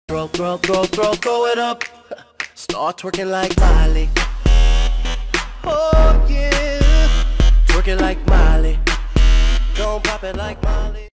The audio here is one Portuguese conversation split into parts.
Throw it up. Start twerking like Miley. Oh yeah, twerking like Miley. Don't pop it like Miley.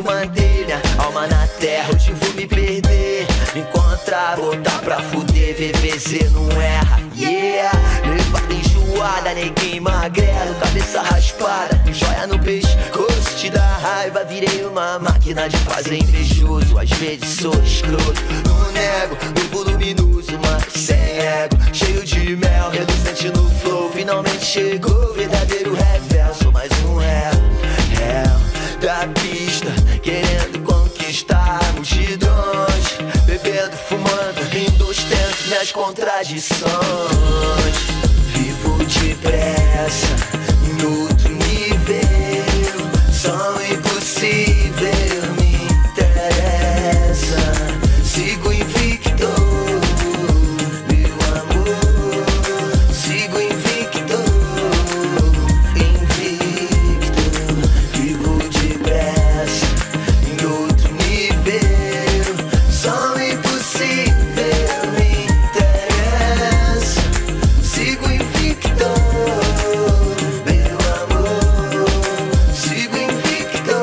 Mandei minha alma na terra, hoje vou me perder. Encontrar, botar pra fuder, VVZ não erra, yeah. Levada enjoada, neguinho magrelo, cabeça raspada, joia no pescoço, te dá raiva. Virei uma máquina de fazer invejoso, às vezes sou escroto. Não nego, novo luminoso, mas sem ego, cheio de mel, reluzente no flow. Finalmente chegou o verdadeiro revel, sou mais um réu da pista, querendo conquistar multidões, bebendo, fumando, rindo, ostento minhas contradições. Vivo depressa, em outro nível, som impossível me interessa. Sigo invicto, meu amor, sigo invicto, vivo depressa, em outro nível, som impossível me interessa. Sigo invicto, meu amor, sigo invicto.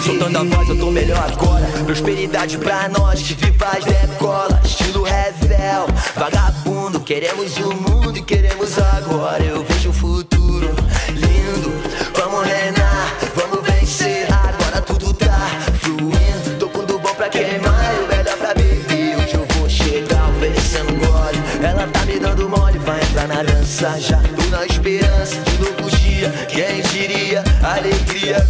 Soltando a voz, eu tô melhor agora. Prosperidade pra nós, que viva as decola. Estilo revel, vagabundo. Queremos o mundo e queremos agora. Eu vejo o futuro lindo. Vamos reinar, vamos vencer. Agora tudo tá fluindo. Tô com do bom pra queimar e o melhor pra beber. Hoje eu vou chegar oferecendo gole. Ela tá me dando mole, vai entrar na dança. Já tô na esperança de novo dia. Quem diria, alegria,